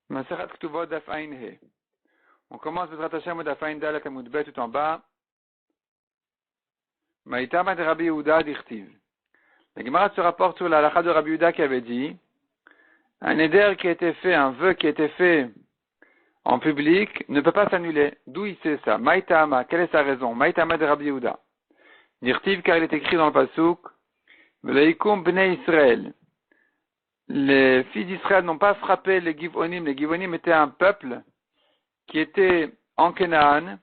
Maserat Ktuvot Daf Ain He. On commence Bezrat Hashem Daf Ain Dalet Amud Bet tout en bas. Maïtama de Rabbi Yehuda d'Ichtiv. La Gemara se rapporte sur la halakha de Rabbi Yehuda qui avait dit un éder qui a été fait, un vœu qui a été fait en public ne peut pas s'annuler. D'où il sait ça? Maïtama, quelle est sa raison? Maïtama de Rabbi Yehuda. D'Ichtiv car il est écrit dans le pasuk V'leikum bnei Israël. Les fils d'Israël n'ont pas frappé les Givonim. Les Givonim étaient un peuple qui était en Canaan,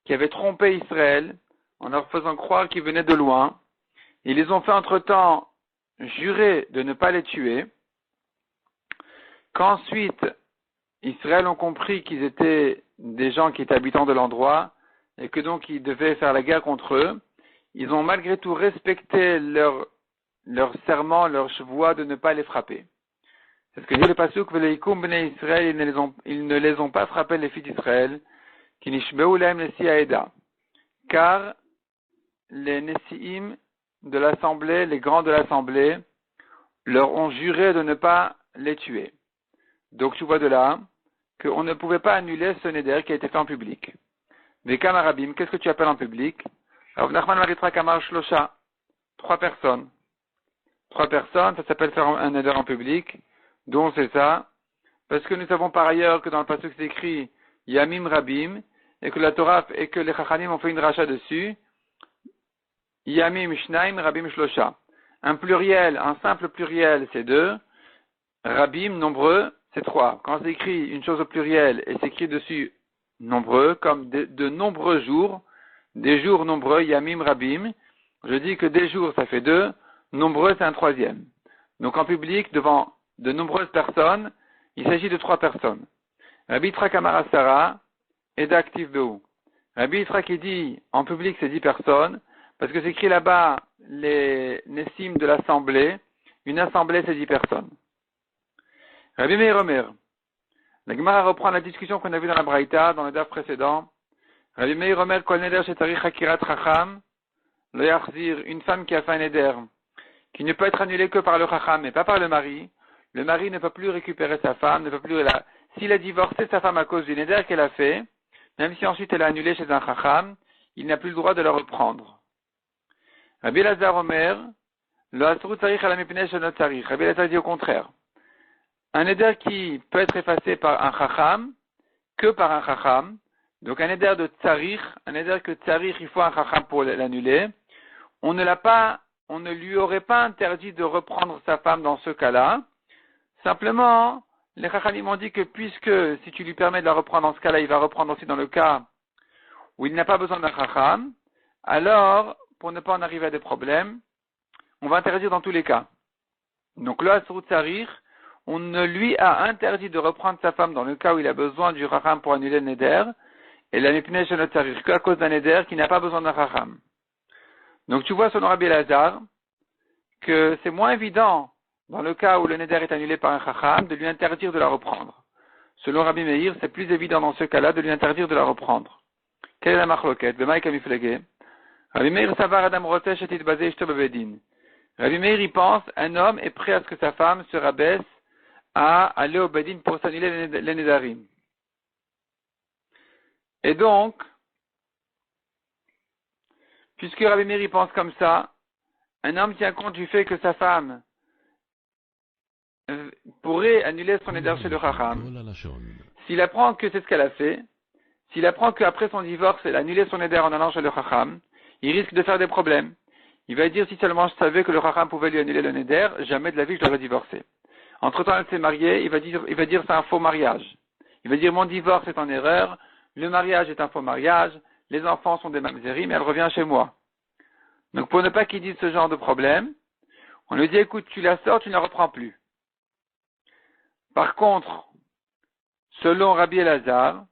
qui avait trompé Israël en leur faisant croire qu'ils venaient de loin. Ils les ont fait entre-temps jurer de ne pas les tuer. Qu'ensuite, Israël ont compris qu'ils étaient des gens qui étaient habitants de l'endroit et que donc ils devaient faire la guerre contre eux. Ils ont malgré tout respecté leur serment, leur voix de ne pas les frapper. C'est ce que dit le pasuk V'leikum bnei Israël, ils ne les ont pas frappés les filles d'Israël, qui nishbeu lahem nesi haeda, car les nesiim de l'assemblée, les grands de l'assemblée, leur ont juré de ne pas les tuer. Donc tu vois de là qu'on ne pouvait pas annuler ce neder qui a été fait en public. Vekam arabim, qu'est-ce que tu appelles en public? Rav Nachman Maritra Kamar Shlosha, 3 personnes. 3 personnes, ça s'appelle faire un neder en public. Donc c'est ça, parce que nous savons par ailleurs que dans le passage c'est écrit Yamim Rabim, et que la Torah et que les Chachanim ont fait une racha dessus, Yamim Shnaim Rabim Shlosha. Un pluriel, un simple pluriel, c'est 2, Rabim, nombreux, c'est 3. Quand c'est écrit une chose au pluriel et c'est écrit dessus nombreux, comme de nombreux jours, des jours nombreux, Yamim Rabim, je dis que des jours ça fait 2, nombreux c'est un 3e. Donc en public, devant de nombreuses personnes, il s'agit de 3 personnes. Rabbi Yitzhak Amar Asara, Eda Aktiv Behu. Rabbi Yitzhak qui dit, en public c'est 10 personnes, parce que c'est écrit là-bas, les Nessim de l'assemblée, une assemblée c'est 10 personnes. Rabbi Meir Omer. La Gemara reprend la discussion qu'on a vue dans la Braïta, dans le daf précédent. Rabbi Meir Omer, Kol Neder Shetarich Hakirat Chacham, Lo Yachzir, une femme qui a fait un neder, qui ne peut être annulée que par le Chacham, mais pas par le mari. Le mari ne peut plus récupérer sa femme, ne peut plus s'il a divorcé sa femme à cause du neder qu'elle a fait, même si ensuite elle a annulé chez un chacham, il n'a plus le droit de la reprendre. Rabbi Elazar Omer, le asrut tzarich ala mipnei shelo tzarich. Rabbi Elazar dit au contraire. Un neder qui peut être effacé par un chacham, que par un chacham, donc un neder de tzarich, un neder que tzarich, il faut un chacham pour l'annuler, on ne lui aurait pas interdit de reprendre sa femme dans ce cas-là. Simplement, les Chachamim ont dit que puisque si tu lui permets de la reprendre dans ce cas-là, il va reprendre aussi dans le cas où il n'a pas besoin d'un Chacham, alors, pour ne pas en arriver à des problèmes, on va interdire dans tous les cas. Donc là, sur Tsarir, on ne lui a interdit de reprendre sa femme dans le cas où il a besoin du Chacham pour annuler le Neder, et la Mipnei Shelo Tsarir, qu'à cause d'un Neder qui n'a pas besoin d'un Chacham. Donc tu vois, selon Rabbi Elazar, que c'est moins évident dans le cas où le neder est annulé par un chacham, de lui interdire de la reprendre. Selon Rabbi Meir, c'est plus évident dans ce cas-là de lui interdire de la reprendre. Quelle est la marloquette? Rabbi Meir savar adam rotesh et itbazeh ishto bebedin. Rabbi Meir y pense, un homme est prêt à ce que sa femme se rabaisse à aller au bedin pour s'annuler les nedarim. Et donc, puisque Rabbi Meir y pense comme ça, un homme tient compte du fait que sa femme pourrait annuler son neder chez le chacham. S'il apprend que c'est ce qu'elle a fait, s'il apprend qu'après son divorce, elle a annulé son neder en allant chez le chacham, il risque de faire des problèmes. Il va dire, si seulement je savais que le chacham pouvait lui annuler le neder, jamais de la vie je l'aurais divorcé. Entre-temps, elle s'est mariée, il va dire c'est un faux mariage. Il va dire, mon divorce est en erreur, le mariage est un faux mariage, les enfants sont des mamzerim, mais elle revient chez moi. Donc pour ne pas qu'il dise ce genre de problème, on lui dit, écoute, tu la sors, tu ne la reprends plus. Par contre, selon Rabbi Elazar,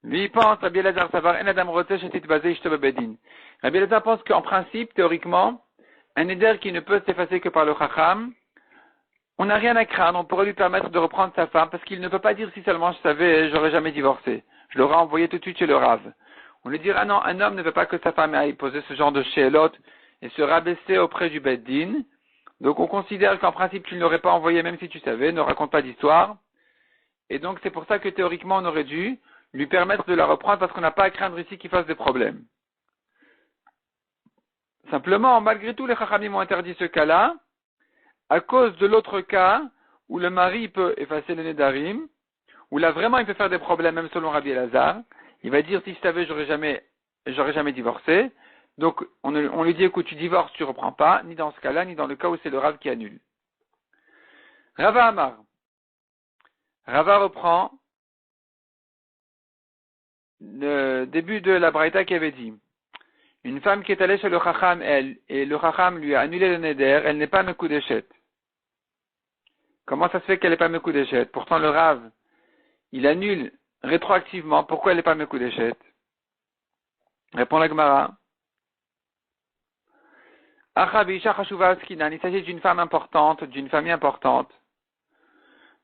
lui pense, Rabbi Elazar savar en adam rotesh et itbazeh ishto bebedin. Rabbi Elazar pense qu'en principe, théoriquement, un neder qui ne peut s'effacer que par le chacham, on n'a rien à craindre, on pourrait lui permettre de reprendre sa femme, parce qu'il ne peut pas dire si seulement je savais, j'aurais jamais divorcé. Je l'aurais envoyé tout de suite chez le Rav. On lui dira, non, un homme ne veut pas que sa femme aille poser ce genre de sheelot et se rabaisser auprès du Beddin. Donc on considère qu'en principe tu ne l'aurais pas envoyé même si tu savais, ne raconte pas d'histoire. et donc c'est pour ça que théoriquement on aurait dû lui permettre de la reprendre parce qu'on n'a pas à craindre ici qu'il fasse des problèmes. Simplement, malgré tout, les Chachamim ont interdit ce cas-là, à cause de l'autre cas où le mari peut effacer les Nédarim, où là vraiment il peut faire des problèmes, même selon Rabbi Elazar. Il va dire, si je savais, j'aurais jamais divorcé. Donc, on lui dit, écoute, tu divorces, tu reprends pas, ni dans ce cas-là, ni dans le cas où c'est le Rav qui annule. Rava Amar. Rava reprend le début de la Braïta qui avait dit, une femme qui est allée chez le Chacham, elle, et le Chacham lui a annulé le Neder, elle n'est pas Mekudeshet. Comment ça se fait qu'elle n'est pas Mekudeshet? Pourtant, le Rav, il annule rétroactivement. Pourquoi elle n'est pas Mekudeshet? Répond la Gemara. Il s'agit d'une femme importante, d'une famille importante.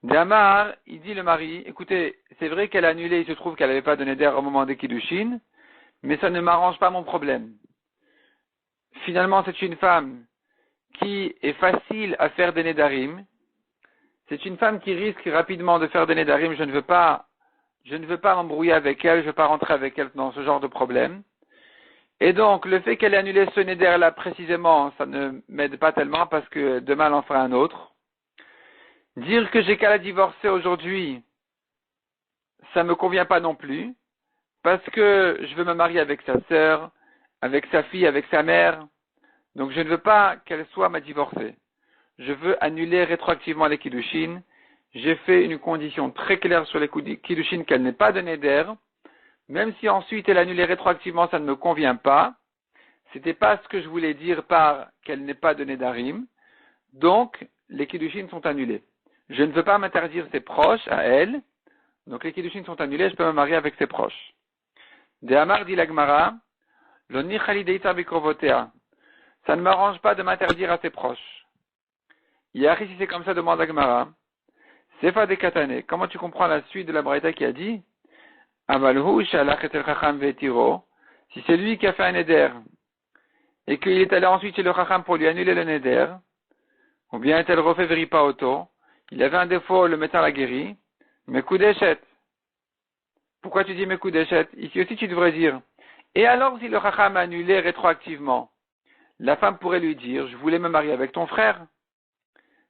Damar, il dit le mari, écoutez, c'est vrai qu'elle a annulé, il se trouve qu'elle n'avait pas donné d'air au moment des Kiddushin, mais ça ne m'arrange pas mon problème. Finalement, c'est une femme qui est facile à faire des Nedarim. C'est une femme qui risque rapidement de faire des Nedarim. Je ne veux pas m'embrouiller avec elle, je ne veux pas rentrer avec elle dans ce genre de problème. Et donc, le fait qu'elle ait annulé ce Neder-là précisément, ça ne m'aide pas tellement parce que demain elle en fera un autre. Dire que j'ai qu'à la divorcer aujourd'hui, ça me convient pas non plus, parce que je veux me marier avec sa sœur, avec sa fille, avec sa mère. Donc je ne veux pas qu'elle soit ma divorcée. Je veux annuler rétroactivement les Kiddushin. J'ai fait une condition très claire sur les Kiddushin qu'elle n'ait pas de Neder. Même si ensuite elle annule rétroactivement, ça ne me convient pas. C'était pas ce que je voulais dire par qu'elle n'ait pas de Nedarim. Donc, les Kiddushin sont annulés. Je ne veux pas m'interdire ses proches à elle. Donc, les Kiddushin sont annulés, je peux me marier avec ses proches. De Amar dit la Gemara, Loni Chalideita Bikrovotea. Ça ne m'arrange pas de m'interdire à ses proches. Yahri, si c'est comme ça, demande la Gemara. Sefa de Katane. Comment tu comprends la suite de la Braïta qui a dit, Amalhu Shalach et el Chacham Vetiro. Si c'est lui qui a fait un Neder, et qu'il est allé ensuite chez le Chacham pour lui annuler le Neder, ou bien est-elle refait Veripa Auto, il avait un défaut, le médecin l'a guéri, mais coup d'échette. Pourquoi tu dis mes coups d'échette? Ici aussi tu devrais dire. Et alors si le Chacham a annulé rétroactivement, la femme pourrait lui dire, je voulais me marier avec ton frère.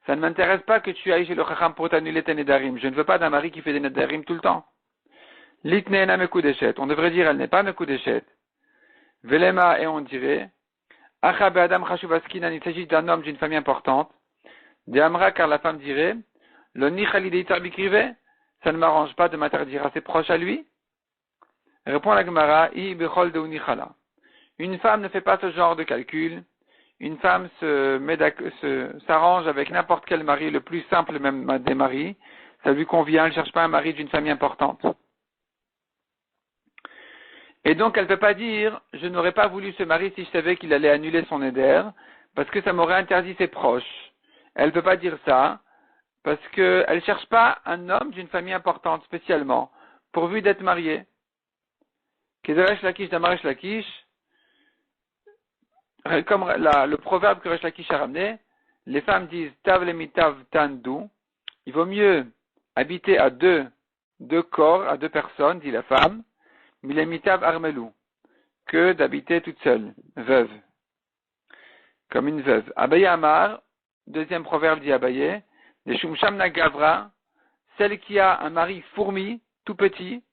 Ça ne m'intéresse pas que tu ailles chez le Chacham pour t'annuler tes Nedarim. Je ne veux pas d'un mari qui fait des Nedarim tout le temps. Litneena mes coups d'échette. On devrait dire, elle n'est pas mes coups d'échette. Velema, et on dirait, Achabe Adam Chashuvaskinan, il s'agit d'un homme d'une famille importante. De Amra, car la femme dirait, Loni Chalideita Bikrive, ça ne m'arrange pas de m'interdire à ses proches à lui. Répond la Gemara, I Bechol de Unichala. Une femme ne fait pas ce genre de calcul. Une femme s'arrange avec n'importe quel mari, le plus simple même des maris. Ça lui convient, elle ne cherche pas un mari d'une famille importante. Et donc, elle ne peut pas dire, je n'aurais pas voulu ce mari si je savais qu'il allait annuler son éder, parce que ça m'aurait interdit ses proches. Elle ne peut pas dire ça, parce qu'elle ne cherche pas un homme d'une famille importante spécialement, pourvu d'être mariée. Kezeresh Lakish Damaresh Lakish, comme le proverbe que Resh Lakish a ramené, les femmes disent Tav lemitav tandu, il vaut mieux habiter à deux corps, à deux personnes, dit la femme, milemitav armelou, que d'habiter toute seule, veuve, comme une veuve. Abaye Amar, deuxième proverbe dit Abaye, les shumshamna gavra, celle qui a un mari fourmi, tout petit,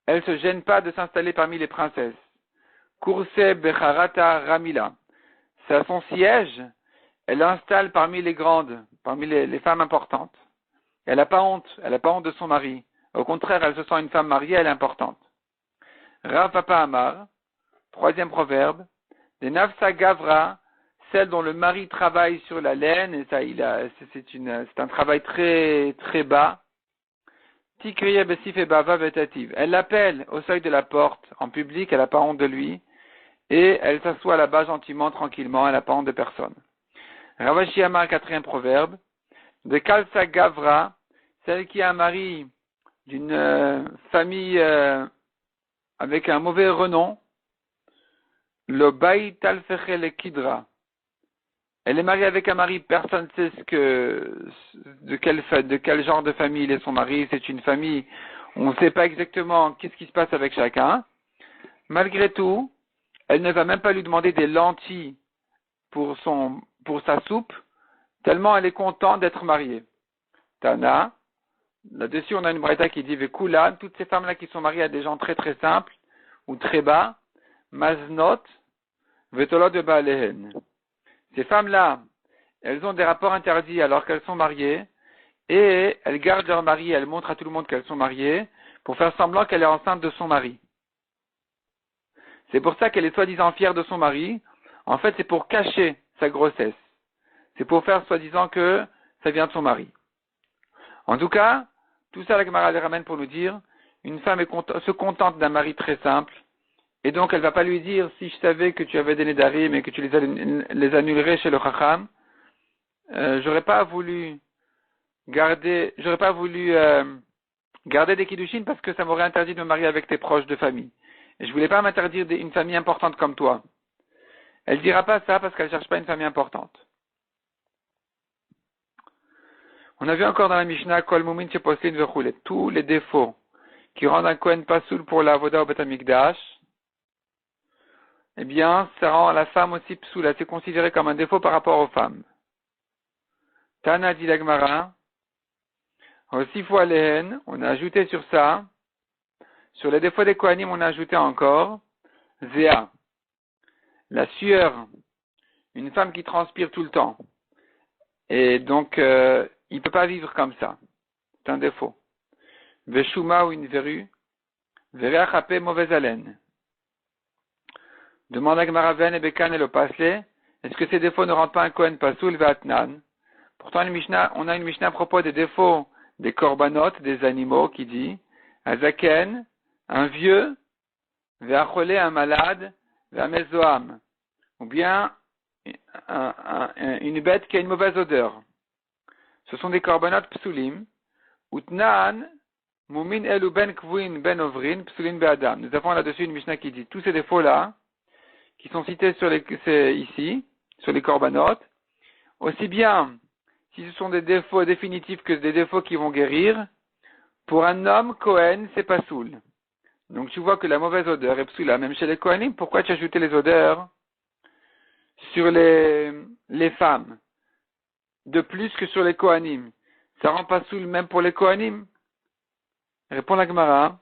elle se gêne pas de s'installer parmi les princesses. Kurse becharata ramila. C'est à son siège, elle l'installe parmi les grandes, parmi les femmes importantes. Elle n'a pas honte de son mari. Au contraire, elle se sent une femme mariée, elle est importante. Rav Papa Amar, troisième proverbe, des nafsa gavra, celle dont le mari travaille sur la laine, et ça, c'est un travail très, très bas. Tikriye besif et bava vetativ. Elle l'appelle au seuil de la porte, en public, elle n'a pas honte de lui, et elle s'assoit là-bas gentiment, tranquillement, elle n'a pas honte de personne. Ravashi Amar, quatrième proverbe, de kalsa gavra, celle qui a un mari d'une famille avec un mauvais renom, le baï talfeche le kidra. Elle est mariée avec un mari, personne ne sait de quel genre de famille il est son mari, c'est une famille, on ne sait pas exactement qu'est-ce qui se passe avec chacun. Malgré tout, elle ne va même pas lui demander des lentilles pour sa soupe, tellement elle est contente d'être mariée. Tana, là-dessus on a une braïta qui dit Vekula, toutes ces femmes-là qui sont mariées à des gens très très simples ou très bas, Maznot, Vetolot de Baalehen. Ces femmes-là, elles ont des rapports interdits alors qu'elles sont mariées, et elles gardent leur mari, elles montrent à tout le monde qu'elles sont mariées, pour faire semblant qu'elle est enceinte de son mari. C'est pour ça qu'elle est soi-disant fière de son mari. En fait, c'est pour cacher sa grossesse. C'est pour faire soi-disant que ça vient de son mari. En tout cas, tout ça, la Gemara les ramène pour nous dire, une femme se contente d'un mari très simple, et donc elle va pas lui dire, si je savais que tu avais des nédarim et que tu les annulerais chez le Chacham, j'aurais pas voulu garder des kiddushin parce que ça m'aurait interdit de me marier avec tes proches de famille. Et je voulais pas m'interdire une famille importante comme toi. Elle dira pas ça parce qu'elle cherche pas une famille importante. On a vu encore dans la Mishnah, Kol Mumin Sheposlin Vechoulet, tous les défauts qui rendent un Kohen Pasoul pour la Avoda au Bet Hamikdash, eh bien, ça rend la femme aussi psoula. C'est considéré comme un défaut par rapport aux femmes. Tana dit la Gemara, aussi fois lehen, on a ajouté sur ça, sur les défauts des Kohanim, on a ajouté encore, Zéa, la sueur, une femme qui transpire tout le temps. Et donc, il ne peut pas vivre comme ça. C'est un défaut. Veshuma ou une verrue, Vereach hapé, mauvaise haleine. Demande à Gmaraven et Bekan et le Pasle, est-ce que ces défauts ne rendent pas un Kohen Pasoul Vatnan? Pourtant, on a une Mishnah à propos des défauts des korbanot, des animaux, qui dit, Azaken, un vieux, Veacholé, un malade, Veamezoam, ou bien une bête qui a une mauvaise odeur. Ce sont des korbanot psulim, Utnan, Mumin elu ben kvouin ben ovrin, psulin be'adam. Nous avons là-dessus une Mishnah qui dit, tous ces défauts-là, qui sont cités ici, sur les korbanot, aussi bien si ce sont des défauts définitifs que des défauts qui vont guérir, pour un homme, Kohen, c'est pas soul. Donc tu vois que la mauvaise odeur est psoula, même chez les Kohanim. Pourquoi tu as ajouté les odeurs sur les femmes, de plus que sur les Kohanim? Ça rend pas soul même pour les Kohanim? Répond la Gemara.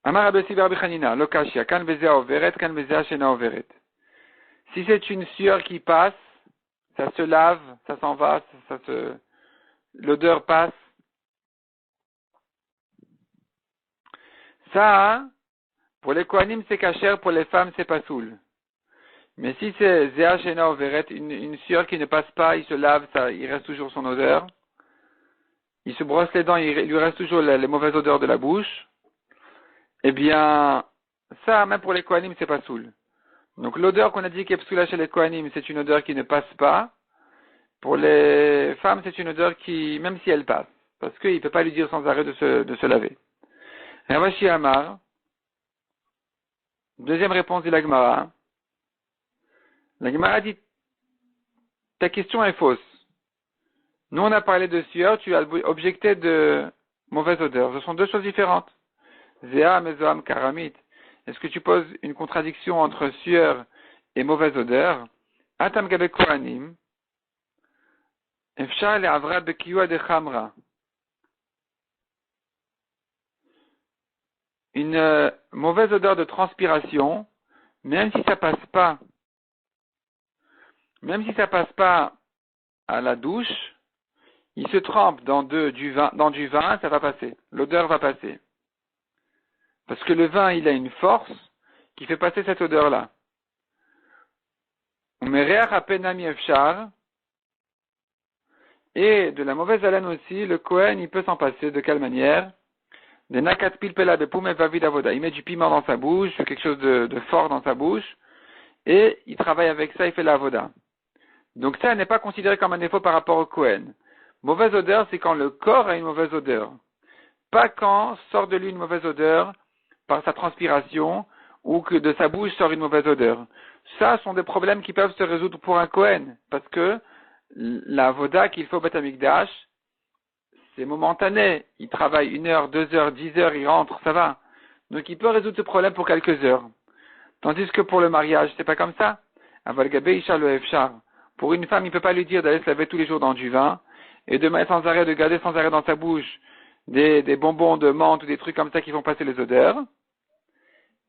Amar Abesi Barbi Chanina, Lokashia, kan bezea overet, kan bezea shena overet. Si c'est une sueur qui passe, ça se lave, ça s'en va, l'odeur passe. Ça, pour les Kohanim, c'est kasher, pour les femmes, c'est pas soul. Mais si c'est zéa shena overet, une sueur qui ne passe pas, il se lave, il reste toujours son odeur. Il se brosse les dents, il lui reste toujours les mauvaises odeurs de la bouche. Eh bien, ça, même pour les Kohanim, c'est pas soul. Donc l'odeur qu'on a dit qui est psoula chez les Kohanim, c'est une odeur qui ne passe pas. Pour les femmes, c'est une odeur qui, même si elle passe, parce qu'il ne peut pas lui dire sans arrêt de se laver. Ravashi Amar, deuxième réponse de la Gemara. La Gemara dit, ta question est fausse. Nous on a parlé de sueur, tu as objecté de mauvaise odeur. Ce sont deux choses différentes. Zéa, Mezoam, Karamit. Est-ce que tu poses une contradiction entre sueur et mauvaise odeur? Atam gabe Kohanim. Efshar le avra bekiyua de chamra. Une mauvaise odeur de transpiration, même si ça passe pas à la douche, il se trempe dans du vin, ça va passer. L'odeur va passer. Parce que le vin, il a une force qui fait passer cette odeur-là. Et de la mauvaise haleine aussi, le Kohen, il peut s'en passer. De quelle manière? Il met du piment dans sa bouche, quelque chose de fort dans sa bouche, et il travaille avec ça, il fait la avoda. Donc ça n'est pas considéré comme un défaut par rapport au Kohen. Mauvaise odeur, c'est quand le corps a une mauvaise odeur. Pas quand sort de lui une mauvaise odeur par sa transpiration ou que de sa bouche sort une mauvaise odeur. Ça sont des problèmes qui peuvent se résoudre pour un Kohen, parce que la voda qu'il fait au Beth Amikdash, c'est momentané. Il travaille 1 heure, 2 heures, 10 heures, il rentre, ça va. Donc il peut résoudre ce problème pour quelques heures. Tandis que pour le mariage, c'est pas comme ça. Avalgabé Isha le Efchar. Pour une femme, il peut pas lui dire d'aller se laver tous les jours dans du vin et de mettre sans arrêt, de garder sans arrêt dans sa bouche des bonbons de menthe ou des trucs comme ça qui vont passer les odeurs.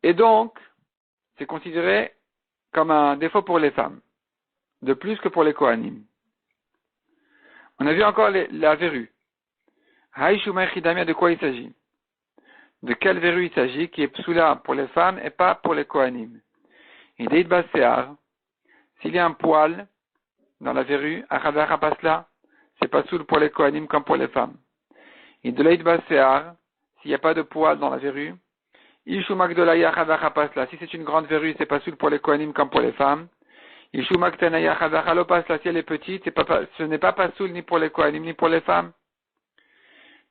Et donc, c'est considéré comme un défaut pour les femmes, de plus que pour les Kohanim. On a vu encore la verrue. De quoi il s'agit? De quelle verrue il s'agit qui est psoula pour les femmes et pas pour les Kohanim? Il est baséar. S'il y a un poil dans la verrue, c'est pas soul pour les Kohanim comme pour les femmes. Il de l'ait baséar. S'il n'y a pas de poil dans la verrue, si c'est une grande verrue, c'est pas soul pour les Kohanim comme pour les femmes. Si elle est petite, ce n'est pas soul ni pour les Kohanim ni pour les femmes.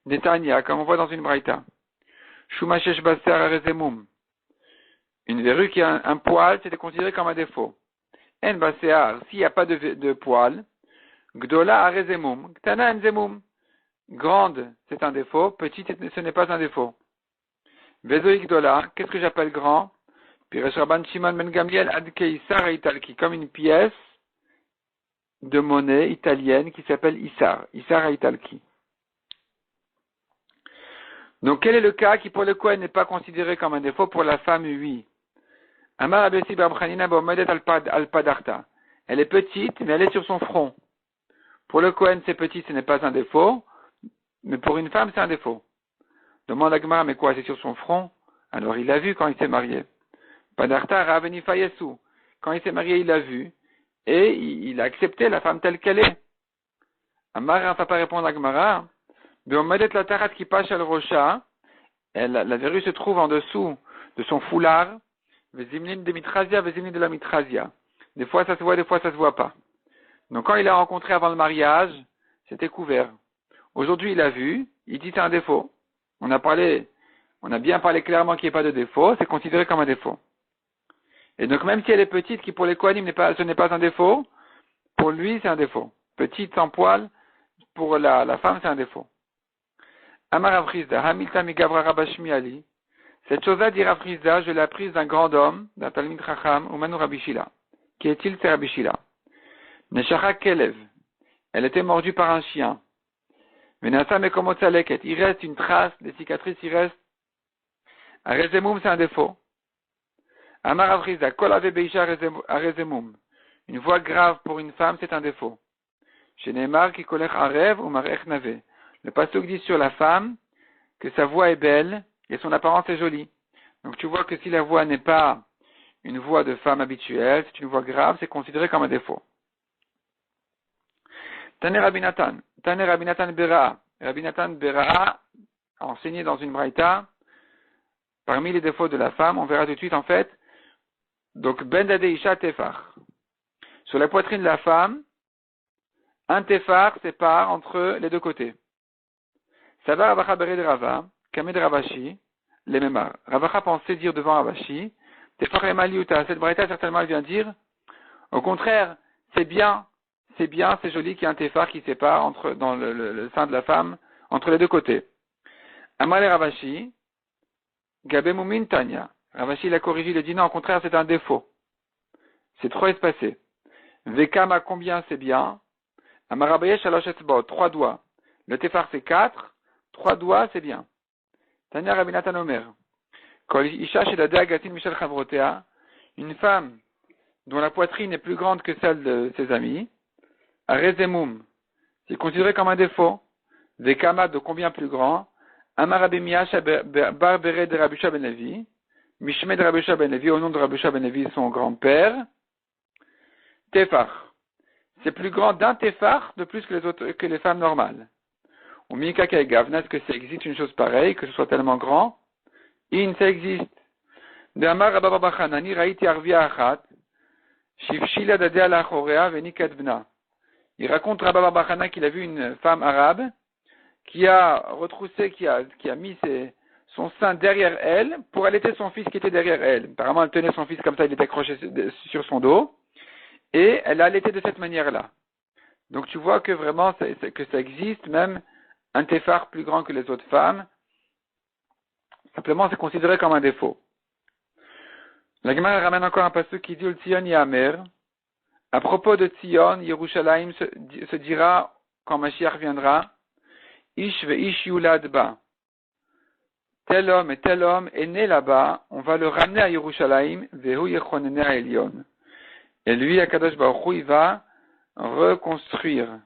Netanya, comme on voit dans une braïta. Une verrue qui a un poil, c'est considéré comme un défaut. En baséar, s'il n'y a pas de poil, gdola arezemum, ktana enzemum. Grande, c'est un défaut, petite, ce n'est pas un défaut. Vezoïk gdola, qu'est-ce que j'appelle grand? Piresh Rabban Shimon ben Gamliel ad keisar italki, comme une pièce de monnaie italienne qui s'appelle Isar italki. Donc, quel est le cas qui, pour le Kohen, n'est pas considéré comme un défaut, pour la femme, oui. Amar Abesi Babchanina Bomedet al-Padarta. Elle est petite, mais elle est sur son front. Pour le Kohen, c'est petit, ce n'est pas un défaut, mais pour une femme, c'est un défaut. Demande à Gemara, mais quoi, c'est sur son front? Alors, il l'a vu quand il s'est marié. Padarta Raveni Fayesu. Quand il s'est marié, il l'a vu, et il a accepté la femme telle qu'elle est. Amar ne va pas répondre à Gemara. Beomedet la tarat qui passe al rocha. La verrue se trouve en dessous de son foulard. Vezimlin de mitrazia, vezimlin de la mitrazia. Des fois ça se voit, des fois ça se voit pas. Donc quand il l'a rencontré avant le mariage, c'était couvert. Aujourd'hui il a vu, il dit c'est un défaut. On a bien parlé clairement qu'il n'y ait pas de défaut, c'est considéré comme un défaut. Et donc même si elle est petite, qui pour les Kohanim ce n'est pas un défaut, pour lui c'est un défaut. Petite sans poil, pour la femme c'est un défaut. Amar Avrizda, Hamilta Migavra Rabashmi Ali. Cette chose-là, dit Avrizda, je l'ai apprise d'un grand homme, d'un Talmid Chacham, Umanu Rabishila. Qui est-il, c'est Rabishila? Neshacha Kelev. Elle était mordue par un chien. Venasa Mekomotza Leket. Il reste une trace, des cicatrices, il reste. Arezemum, c'est un défaut. Amar Avrizda, Kol Ave Beisha Arezemum. Une voix grave pour une femme, c'est un défaut. Chez Neymar, qui kolech Arev ou Marech Nave. Le pasuk dit sur la femme que sa voix est belle et son apparence est jolie. Donc tu vois que si la voix n'est pas une voix de femme habituelle, c'est une voix grave, c'est considéré comme un défaut. Taner Rabinatan Bera. Rabinatan Bera a enseigné dans une braïta, parmi les défauts de la femme, on verra tout de suite en fait, donc Ben Dade Isha Tefar. Sur la poitrine de la femme, un tefar sépare entre les deux côtés. Savar Ravacha Bered Rava, Kamed Ravashi, les Memar. Ravacha pensait dire devant Ravashi, Tefar Emaliuta, cette braïta certainement elle vient dire, au contraire, c'est bien, c'est joli qu'il y ait un tefar qui sépare dans le sein de la femme, entre les deux côtés. Amal Ravashi, Gabe Mumin Tanya. Ravashi l'a corrigé, il a dit non, au contraire, c'est un défaut. C'est trop espacé. Vekama, combien c'est bien? Amarabayesh Shalosh Etzbaot, 3 doigts. Le tefar c'est 4, 3 doigts c'est bien. Tanya Rabinatan Omer. Kol Isha Shedadeh Agatin Michel Chavrotea, une femme dont la poitrine est plus grande que celle de ses amis, Arezemum, c'est considéré comme un défaut. Vekama, de combien plus grand? Amarabimiyash Barbere de Rabusha Ben Levi, Mishme de Rabusha Ben Levi, au nom de Rabusha Ben Levi, son grand-père, Tefar. C'est plus grand d'un tefar de plus que les femmes normales. Ou Mika Kaigavna, est-ce que ça existe une chose pareille, que ce soit tellement grand? Ça existe. De Amar Rabba Chanani, Raiti Arvia Achat, Shifshila Dadea Lachorea, Venikat Bna. Il raconte Rabba Bachana qu'il a vu une femme arabe qui a retroussé, qui a mis son sein derrière elle pour allaiter son fils qui était derrière elle. Apparemment, elle tenait son fils comme ça, il était accroché sur son dos, et elle a allaité de cette manière-là. Donc tu vois que vraiment, que ça existe, même un téphar plus grand que les autres femmes. Simplement, c'est considéré comme un défaut. La Gemara ramène encore un passage qui dit le Tzion Yamer. À propos de Tzion, Yerushalayim se dira quand Mashiach viendra, Ish ve Ish Yulad ba. Tel homme et tel homme est né là-bas, on va le ramener à Yerushalayim, Vehu Yechonene Elyon. Et lui, Akadosh Baruch Hu, il va reconstruire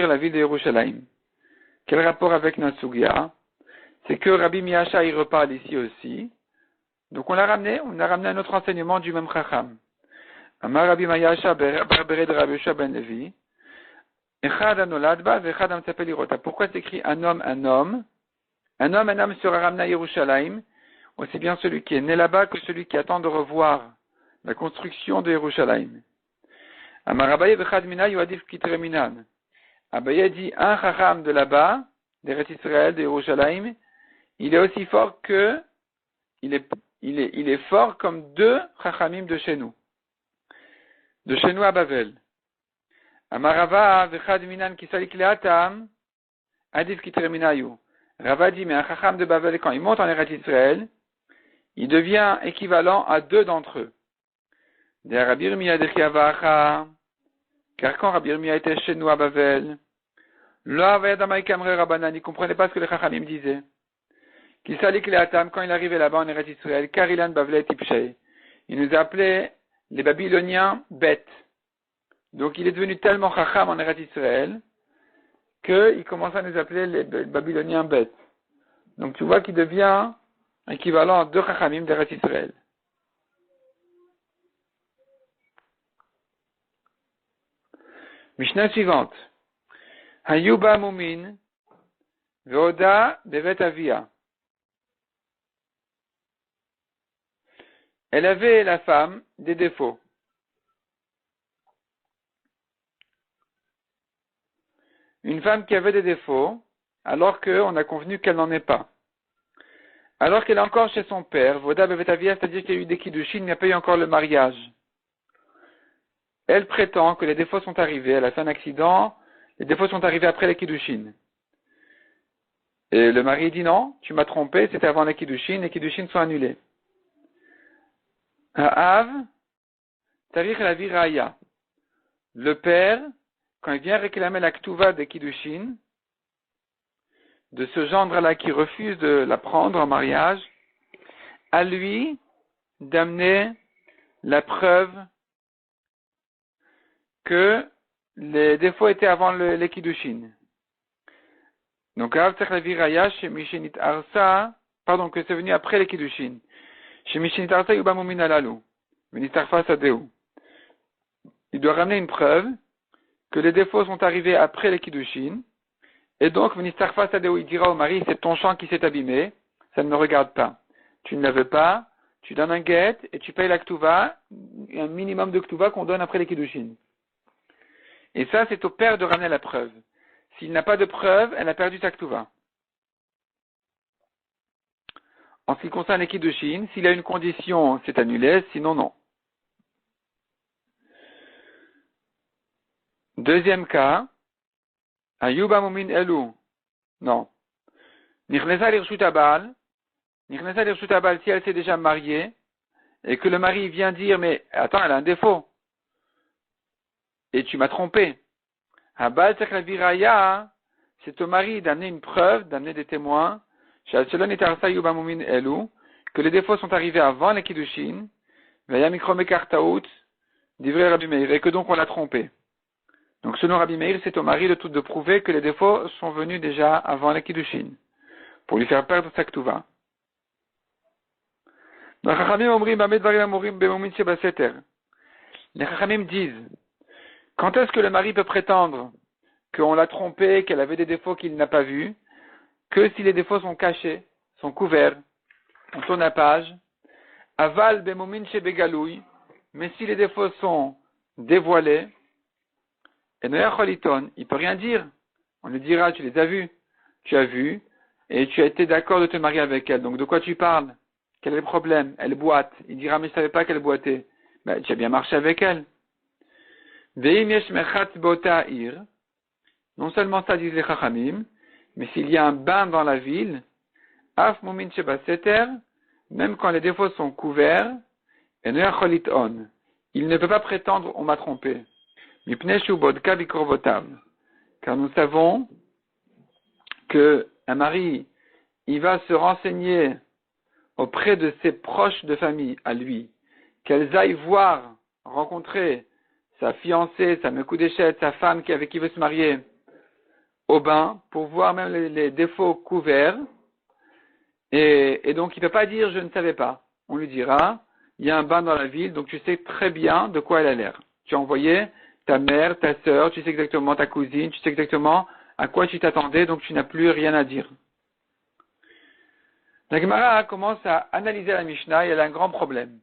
la ville de Yerushalayim. Quel rapport avec notre Sugia? C'est que Rabbi Miasha y reparle ici aussi. Donc on a ramené un autre enseignement du même Chacham. Amar Rabbi Miasha Bered Rabbi Yosha ben Levi. Echad anolad ba vechad amtsapel lirot. Pourquoi c'est écrit un homme? Un homme sera ramené à Yerushalayim, aussi bien celui qui est né là-bas que celui qui attend de revoir la construction de Yerushalayim. Amar Abaye vechad mina yuadif kitre minan. Abaye dit un Chacham de là-bas, d'Eretz Israël, de Yerushalayim, il est aussi fort que, il est fort comme deux Chachamim de chez nous à Bavel. Amarava vechad minan kisalik leatam, adif kitre minayu. Rava dit, mais un Chacham de Bavel, quand il monte en Eretz Israël, il devient équivalent à deux d'entre eux. Car quand Rabbi Yirmiyah était chez nous à Bavel, il ne comprenait pas ce que les Chachamim disaient. Kisalik leatam, quand il arrivait là-bas en Eretz Israël, Karilan Bavlet Tipshei, il nous appelait les Babyloniens bêtes. Donc il est devenu tellement Chacham en Eretz Israël qu'il commence à nous appeler les Babyloniens bêtes. Donc tu vois qu'il devient équivalent à deux Chachamim d'Eretz Israël. Mishnah suivante. Hayuba Mumin Veoda Bevet Avia. Elle avait, la femme, des défauts. Une femme qui avait des défauts, alors qu'on a convenu qu'elle n'en est pas. Alors qu'elle est encore chez son père, Voda Bevetavia, c'est-à-dire qu'il y a eu des kiddushin, il n'y a pas eu encore le mariage. Elle prétend que les défauts sont arrivés, elle a fait un accident, les défauts sont arrivés après les kiddushin. Et le mari dit non, tu m'as trompé, c'était avant les kiddushin sont annulés. Ha'av, Tarich la viraya. Le père, quand il vient réclamer la ktuva des kiddushin, de ce gendre-là qui refuse de la prendre en mariage, à lui d'amener la preuve que les défauts étaient avant les kiddushin. Donc, que c'est venu après les kiddushin. Il doit ramener une preuve que les défauts sont arrivés après les kiddushin, et donc, il dira au mari, c'est ton champ qui s'est abîmé, ça ne me regarde pas. Tu ne la veux pas, tu donnes un guet, et tu payes la ktuva, un minimum de ktuva qu'on donne après les kiddushin. Et ça, c'est au père de ramener la preuve. S'il n'a pas de preuve, elle a perdu sa ktuva. En ce qui concerne les kiddushin, s'il a une condition, c'est annulé, sinon non. Deuxième cas, Ayuba Mumin Elu. Non. Nichnesa l'irshut abal, si elle s'est déjà mariée, et que le mari vient dire, mais attends, elle a un défaut. Et tu m'as trompé. Abal viraya, c'est au mari d'amener une preuve, d'amener des témoins, que les défauts sont arrivés avant les kiddushin, et que donc on l'a trompé. Donc selon Rabbi Meir, c'est au mari de prouver que les défauts sont venus déjà avant les kiddushin, pour lui faire perdre sa ktuva. Les Chachamim disent, quand est-ce que le mari peut prétendre qu'on l'a trompé, qu'elle avait des défauts qu'il n'a pas vus, que si les défauts sont cachés, sont couverts, on tourne la page, aval bemomin chez begaloui, mais si les défauts sont dévoilés, et il peut rien dire. On lui dira, tu les as vus. Tu as vu et tu as été d'accord de te marier avec elle. Donc de quoi tu parles? Quel est le problème? Elle boite. Il dira, mais je savais pas qu'elle boitait. Ben, tu as bien marché avec elle. Non seulement ça disent les Chachamim, mais s'il y a un bain dans la ville, Af Mumin Sheba Seter, même quand les défauts sont couverts, il ne peut pas prétendre on m'a trompé. Car nous savons que un mari, il va se renseigner auprès de ses proches de famille à lui, qu'elles aillent voir, rencontrer sa fiancée, sa mekoudéchette, sa femme avec qui il veut se marier au bain, pour voir même les défauts couverts, et donc il ne peut pas dire je ne savais pas. On lui dira, il y a un bain dans la ville, donc tu sais très bien de quoi elle a l'air. Tu as envoyé ta mère, ta sœur, tu sais exactement ta cousine, tu sais exactement à quoi tu t'attendais, donc tu n'as plus rien à dire. La Gemara commence à analyser la Mishnah et elle a un grand problème.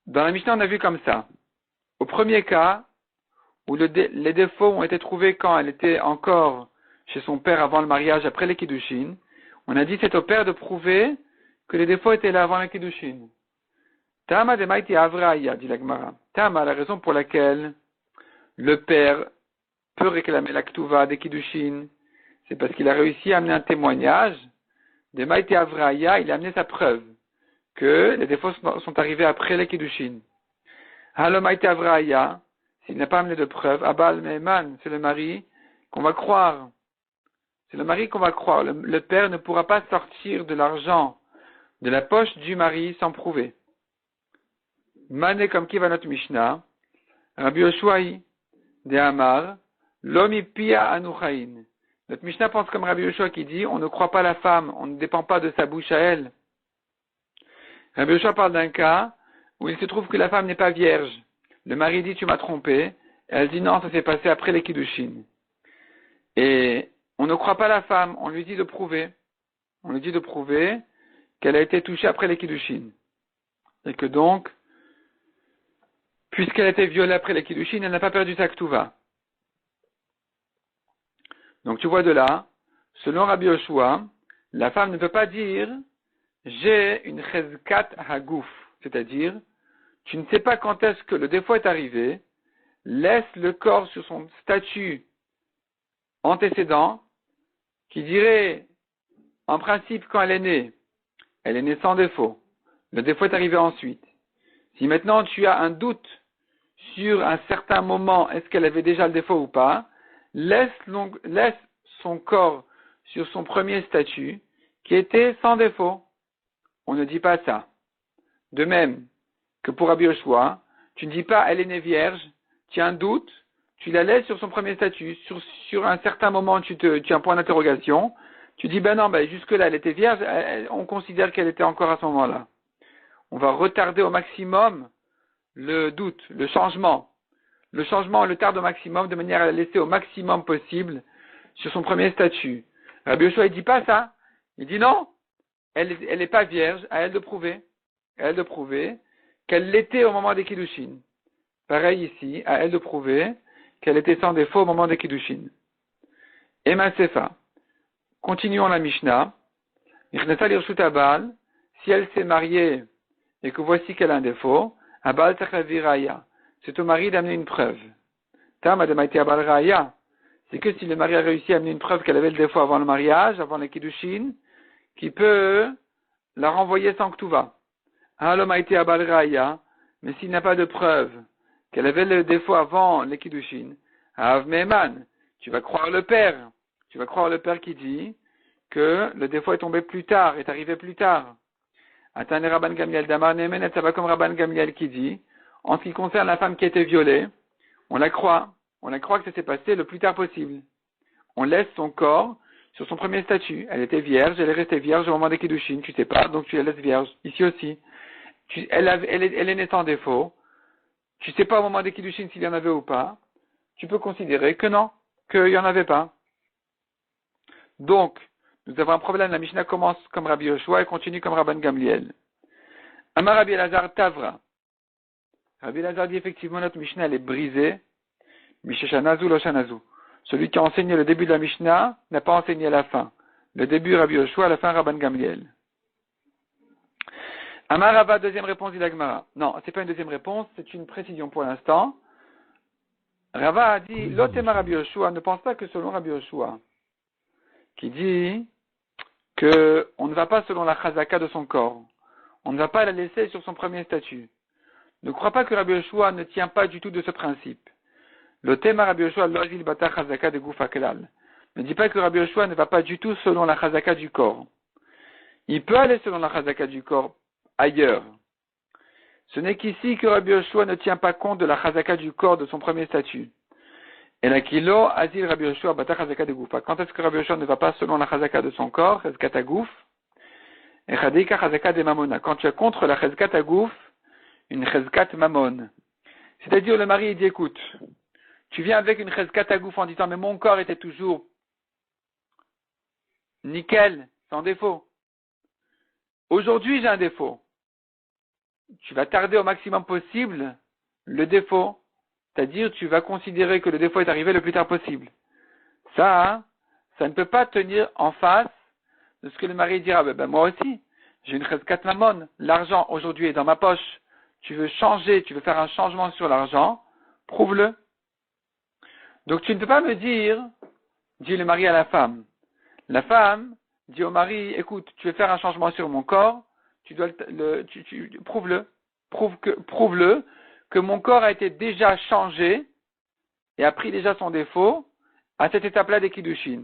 Dans la Mishnah, on a vu comme ça. Au premier cas, où les défauts ont été trouvés quand elle était encore chez son père avant le mariage, après les Kiddushin, on a dit c'est au père de prouver que les défauts étaient là avant les Kiddushin. Tama de Maïti Avraya, dit la Gemara. Tama, la raison pour laquelle le père peut réclamer la Ktuva des Kiddushin, c'est parce qu'il a réussi à amener un témoignage. De Maïti Avraya, il a amené sa preuve que les défauts sont arrivés après les Kiddushin. Halo Maïti Avraya, s'il n'a pas amené de preuve, Abal Meheman, c'est le mari qu'on va croire. C'est le mari qu'on va croire. Le père ne pourra pas sortir de l'argent de la poche du mari sans prouver. Mané comme qui va notre Mishnah, Rabbi Yoshuai de Amar, Lomi Pia Anuchain. Notre Mishnah pense comme Rabbi Yoshua qui dit, on ne croit pas la femme, on ne dépend pas de sa bouche à elle. Rabbi Yoshua parle d'un cas où il se trouve que la femme n'est pas vierge. Le mari dit, tu m'as trompé. Elle dit, non, ça s'est passé après les Kiddushin. Et on ne croit pas la femme, on lui dit de prouver. On lui dit de prouver qu'elle a été touchée après les Kiddushin. Et que donc, puisqu'elle a été violée après les Kiddushin, elle n'a pas perdu sa Ktuva. Donc tu vois de là, selon Rabbi Yoshua, la femme ne peut pas dire j'ai une chezkat hagouf, c'est-à-dire tu ne sais pas quand est-ce que le défaut est arrivé, laisse le corps sur son statut antécédent, qui dirait en principe quand elle est née sans défaut, le défaut est arrivé ensuite. Si maintenant tu as un doute sur un certain moment, est-ce qu'elle avait déjà le défaut ou pas, laisse son corps sur son premier statut qui était sans défaut. On ne dit pas ça. De même que pour Rabbi Yoshua, tu ne dis pas elle est née vierge, tu as un doute, tu la laisses sur son premier statut, sur un certain moment tu as un point d'interrogation, tu dis ben non, jusque là elle était vierge, on considère qu'elle était encore à ce moment-là. On va retarder au maximum le doute, le changement. Le changement, on le tarde au maximum de manière à la laisser au maximum possible sur son premier statut. Rabbi Yoshua, il dit pas ça. Il dit non, elle n'est pas vierge, à elle de prouver. À elle de prouver qu'elle l'était au moment des Kiddushin. Pareil ici, à elle de prouver qu'elle était sans défaut au moment des Kiddushin. Ema Sefa. Continuons la Mishnah. Nichnasa l'irshut Abal, si elle s'est mariée et que voici qu'elle a un défaut, Abal Tachavir Raya. C'est au mari d'amener une preuve. Tama de Maïti Abal Raya. C'est que si le mari a réussi à amener une preuve qu'elle avait le défaut avant le mariage, avant les Kiddushin, qui peut la renvoyer sans Ktuva. Halo Maïti Abal Raya. Mais s'il n'a pas de preuve qu'elle avait le défaut avant les Kiddushin, Av Meheman. Tu vas croire le père. Tu vas croire le père qui dit que le défaut est tombé plus tard, est arrivé plus tard. Atane Rabban Gamliel Damar Nemenet, ça va comme Rabban Gamliel qui dit, en ce qui concerne la femme qui a été violée, on la croit que ça s'est passé le plus tard possible. On laisse son corps sur son premier statut. Elle était vierge, elle est restée vierge au moment des Kiddushin, tu sais pas, donc tu la laisses vierge. Ici aussi. Elle est née sans défaut. Tu sais pas au moment des Kiddushin s'il y en avait ou pas. Tu peux considérer que non, qu'il y en avait pas. Donc, nous avons un problème. La Mishnah commence comme Rabbi Yoshua et continue comme Rabban Gamliel. Amar Rabbi Elazar Tavra. Rabbi Elazar dit effectivement notre Mishnah elle est brisée. Misheshanazu Loshanazu. Celui qui a enseigné le début de la Mishnah n'a pas enseigné la fin. Le début Rabbi Yoshua, à la fin Rabban Gamliel. Amar Rava, deuxième réponse d'Agmara. Non, c'est pas une deuxième réponse, c'est une précision pour l'instant. Rava a dit, l'otema Rabbi Yoshua, ne pense pas que selon Rabbi Yoshua, qui dit que on ne va pas selon la chazaka de son corps. On ne va pas la laisser sur son premier statut. Ne crois pas que Rabbi Yoshua ne tient pas du tout de ce principe. L'otema Rabbi Yoshua, l'ozil bata chazaka de goufa kelal. Ne dis pas que Rabbi Yoshua ne va pas du tout selon la chazaka du corps. Il peut aller selon la chazaka du corps ailleurs. Ce n'est qu'ici que Rabbi Yoshua ne tient pas compte de la chazaka du corps de son premier statut. Et la kilo, azil Rabbi Yoshua, bata chazaka de goufa. Quand est-ce que Rabbi Yoshua ne va pas selon la chazaka de son corps, chazaka gouf, et chadika chazaka de mamona. Quand tu es contre la chazaka gouf, une chazkat mamon. C'est-à-dire, le mari, il dit, écoute, tu viens avec une chazkat gouf en disant, mais mon corps était toujours nickel, sans défaut. Aujourd'hui, j'ai un défaut. Tu vas tarder au maximum possible le défaut. C'est-à-dire, tu vas considérer que le défaut est arrivé le plus tard possible. Ça ne peut pas tenir en face de ce que le mari dira. Ben, moi aussi, j'ai une chazkat mamon. L'argent, aujourd'hui, est dans ma poche. Tu veux changer, tu veux faire un changement sur l'argent. Prouve-le. Donc, tu ne peux pas me dire, dit le mari à la femme. La femme dit au mari, écoute, tu veux faire un changement sur mon corps, tu dois prouve-le. Prouve-le que mon corps a été déjà changé et a pris déjà son défaut à cette étape-là des Kiddushin.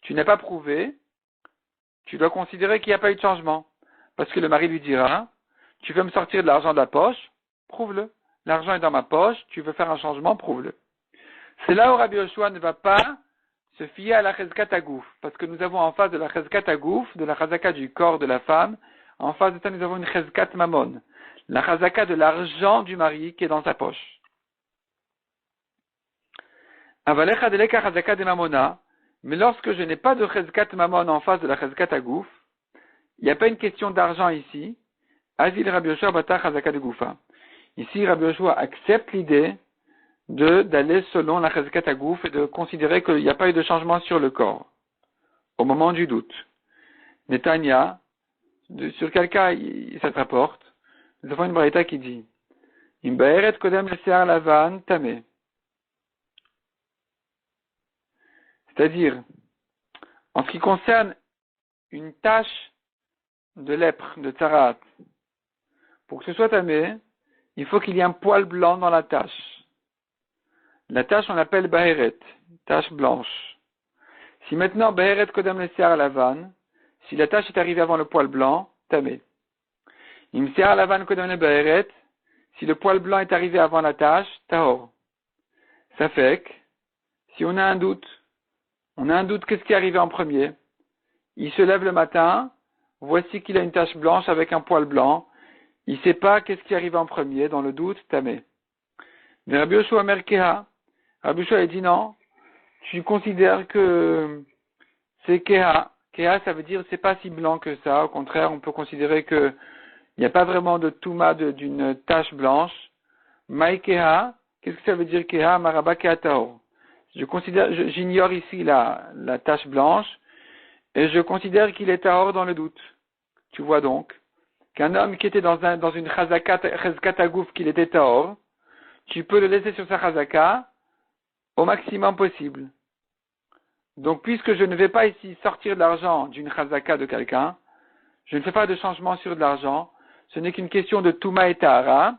Tu n'as pas prouvé, tu dois considérer qu'il n'y a pas eu de changement. Parce que le mari lui dira, tu veux me sortir de l'argent de la poche, prouve-le. L'argent est dans ma poche, tu veux faire un changement, prouve-le. C'est là où Rabbi Yoshua ne va pas se fier à la chazkat agouf, parce que nous avons en face de la chazkat agouf, de la chazaka du corps de la femme, en face de ça nous avons une chazkat mamon, la chazaka de l'argent du mari qui est dans sa poche. Avalecha deleka chazaka de mamona, mais lorsque je n'ai pas de chazkat mamon en face de la chazkat agouf, il n'y a pas une question d'argent ici, azil Rabbi Yoshua bata chazaka de goufa. Ici Rabbi Yoshua accepte l'idée d'aller selon la chazkat agouf et de considérer qu'il n'y a pas eu de changement sur le corps, au moment du doute. Netanya, sur quel cas ça te rapporte? Nous avons une braïta qui dit, Im ba'eret kodem lesear lavan tameh. C'est-à-dire, en ce qui concerne une tache de lèpre, de tsarat, pour que ce soit tameh, il faut qu'il y ait un poil blanc dans la tache. La tache, on l'appelle Baheret, tache blanche. Si maintenant Baheret Kodam Lesear Lavan, si la tache est arrivée avant le poil blanc, Tamé. Im Sear Lavan Kodam le Baheret, si le poil blanc est arrivé avant la tache, Tahor. Ça fait que, si on a un doute, qu'est-ce qui est arrivé en premier? Il se lève le matin, voici qu'il a une tache blanche avec un poil blanc, il ne sait pas qu'est-ce qui est arrivé en premier, dans le doute, Tamé. Mais Rabbi Yoshua Merkeha, Rabbi Yoshua a dit non, tu considères que c'est Keha. Keha, ça veut dire c'est pas si blanc que ça. Au contraire, on peut considérer que il n'y a pas vraiment de touma d'une tache blanche. Maï Keha, qu'est-ce que ça veut dire Keha? Maraba Keha Taor. J'ignore ici la tache blanche et je considère qu'il est Taor dans le doute. Tu vois donc qu'un homme qui était dans une chazaka gouf qu'il était Taor, tu peux le laisser sur sa chazaka au maximum possible. Donc, puisque je ne vais pas ici sortir de l'argent d'une chazaka de quelqu'un, je ne fais pas de changement sur de l'argent, ce n'est qu'une question de Touma et Tahara.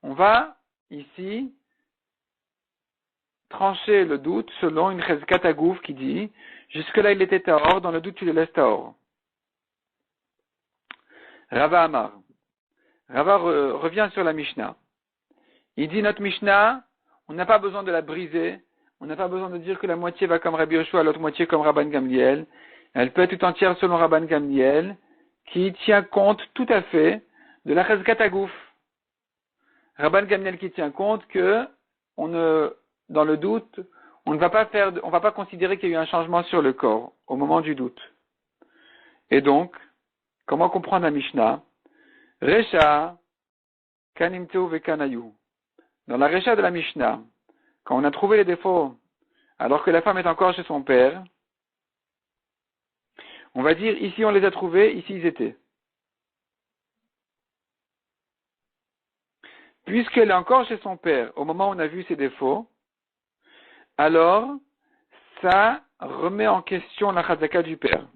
On va ici trancher le doute selon une chazaka tagouf qui dit, jusque-là il était Tahor, dans le doute tu le laisses Tahor. Rava Amar. Rava revient sur la Mishnah. Il dit notre Mishnah, on n'a pas besoin de la briser, on n'a pas besoin de dire que la moitié va comme Rabbi Yoshua, l'autre moitié comme Rabban Gamliel. Elle peut être tout entière selon Rabban Gamliel, qui tient compte tout à fait de la chazkat agouf. Rabban Gamliel qui tient compte que dans le doute, on va pas considérer qu'il y a eu un changement sur le corps au moment du doute. Et donc, comment comprendre la Mishnah? Recha kanimteu vekanayu. Dans la Recha de la Mishnah, quand on a trouvé les défauts, alors que la femme est encore chez son père, On va dire, ici on les a trouvés, ici ils étaient. Puisqu'elle est encore chez son père, au moment où on a vu ses défauts, alors ça remet en question la chazaka du père.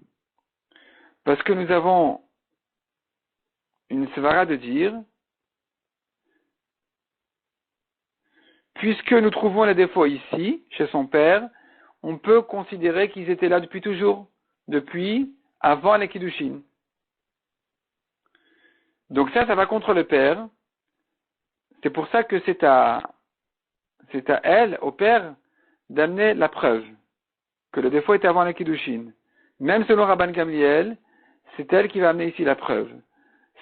Parce que nous avons une svara de dire, puisque nous trouvons les défauts ici, chez son père, on peut considérer qu'ils étaient là depuis toujours, depuis avant les Kiddushin. Donc ça va contre le père. C'est pour ça que c'est à elle, au père, d'amener la preuve que le défaut était avant les Kiddushin. Même selon Rabban Gamliel, c'est elle qui va amener ici la preuve.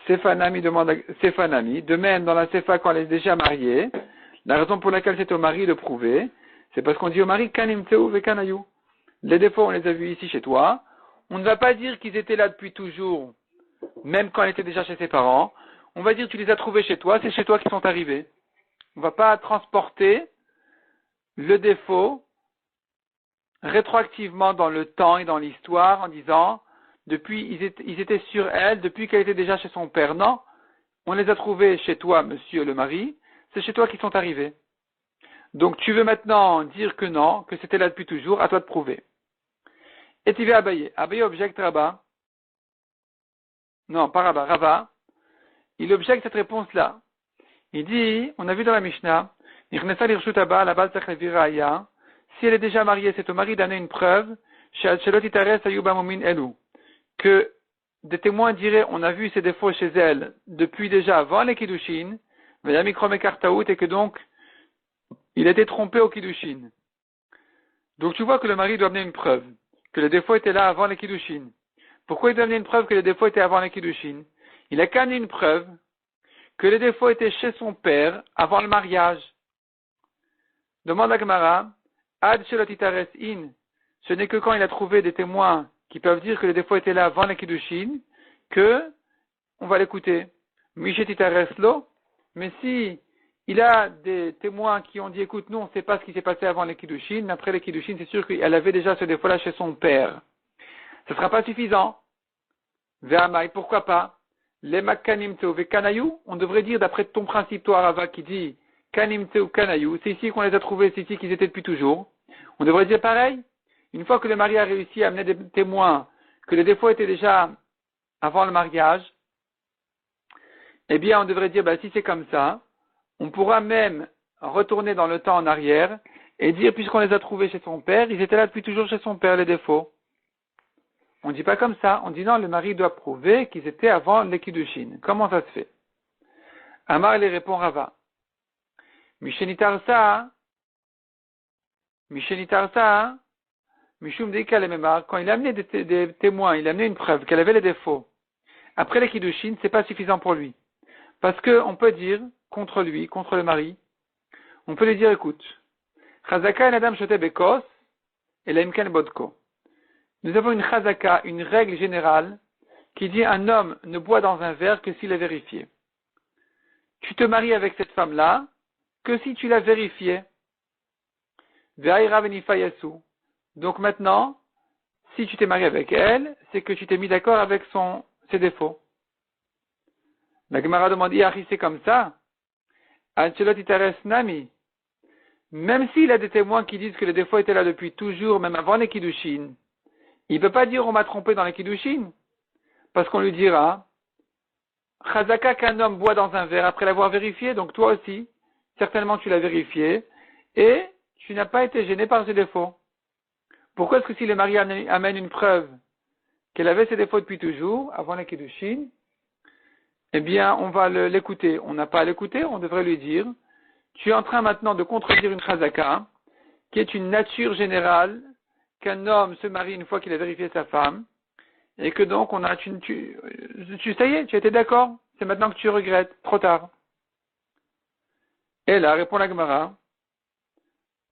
Sephanami demande à Sephanami, de même dans la Sefa quand elle est déjà mariée, la raison pour laquelle c'est au mari de prouver, c'est parce qu'on dit au mari, Kanim Teu Vekanayu. Les défauts, on les a vus ici chez toi. On ne va pas dire qu'ils étaient là depuis toujours, même quand ils étaient déjà chez ses parents. On va dire tu les as trouvés chez toi, c'est chez toi qu'ils sont arrivés. On ne va pas transporter le défaut rétroactivement dans le temps et dans l'histoire en disant depuis ils étaient sur elle depuis qu'elle était déjà chez son père. Non, on les a trouvés chez toi, monsieur le mari, c'est chez toi qu'ils sont arrivés. Donc tu veux maintenant dire que non, que c'était là depuis toujours, à toi de prouver. Et tu vas Abaye. Abaye objecte Rabat. Non, pas Rabat, Rava. Il objecte cette réponse-là. Il dit, on a vu dans la Mishnah, si elle est déjà mariée, c'est au mari d'amener une preuve, que des témoins diraient, on a vu ses défauts chez elle depuis déjà avant les Kiddushin, et que donc, il était trompé au Kiddushin. Donc tu vois que le mari doit amener une preuve, que les défauts étaient là avant les Kiddushin. Pourquoi il doit amener une preuve que les défauts étaient avant les Kiddushin? Il a qu'à amener une preuve que les défauts étaient chez son père avant le mariage. Demande à Gemara, Ad Shelotitares in, ce n'est que quand il a trouvé des témoins qui peuvent dire que les défauts étaient là avant les Kiddushin, que on va l'écouter. Mishetitares lo, mais si il a des témoins qui ont dit, écoute, nous on ne sait pas ce qui s'est passé avant les Kiddushin, mais après les Kiddushin, c'est sûr qu'elle avait déjà ce défaut-là chez son père. Ce ne sera pas suffisant. Ve'amai, pourquoi pas? Les makanim teo ve'kanayu, on devrait dire d'après ton principe, toi, Rava, qui dit kanim teo kanayu, c'est ici qu'on les a trouvés, c'est ici qu'ils étaient depuis toujours. On devrait dire pareil. Une fois que le mari a réussi à amener des témoins, que les défauts étaient déjà avant le mariage, eh bien, on devrait dire, si c'est comme ça, on pourra même retourner dans le temps en arrière et dire, puisqu'on les a trouvés chez son père, ils étaient là depuis toujours chez son père, les défauts. On ne dit pas comme ça. On dit non, le mari doit prouver qu'ils étaient avant les Kiddushin. Comment ça se fait? Amar les répond Rava. Mishenitarsa, Mishum Deika le Memar, quand il a amené des témoins, il a amené une preuve qu'elle avait les défauts. Après les Kiddushin, c'est pas suffisant pour lui. Parce qu'on peut dire, contre lui, contre le mari, on peut lui dire, écoute, Chazaka en Adam Shote Bekos, et Laimken Bodko. Nous avons une chazaka, une règle générale, qui dit un homme ne boit dans un verre que s'il est vérifié. Tu te maries avec cette femme-là que si tu l'as vérifiée. Donc maintenant, si tu t'es marié avec elle, c'est que tu t'es mis d'accord avec ses défauts. La Gemara demande, c'est comme ça. Même s'il a des témoins qui disent que les défauts étaient là depuis toujours, même avant les Kiddushin, il ne peut pas dire on m'a trompé dans les Kiddushin. Parce qu'on lui dira, Chazaka qu'un homme boit dans un verre après l'avoir vérifié, donc toi aussi, certainement tu l'as vérifié, et tu n'as pas été gêné par ses défauts. Pourquoi est-ce que si le mari amène une preuve qu'elle avait ses défauts depuis toujours, avant les Kiddushin, eh bien on va l'écouter. On n'a pas à l'écouter, on devrait lui dire, tu es en train maintenant de contredire une Chazaka, qui est une nature générale, qu'un homme se marie une fois qu'il a vérifié sa femme, et que donc ça y est, tu étais d'accord, c'est maintenant que tu regrettes, trop tard. Et là, répond la Gemara,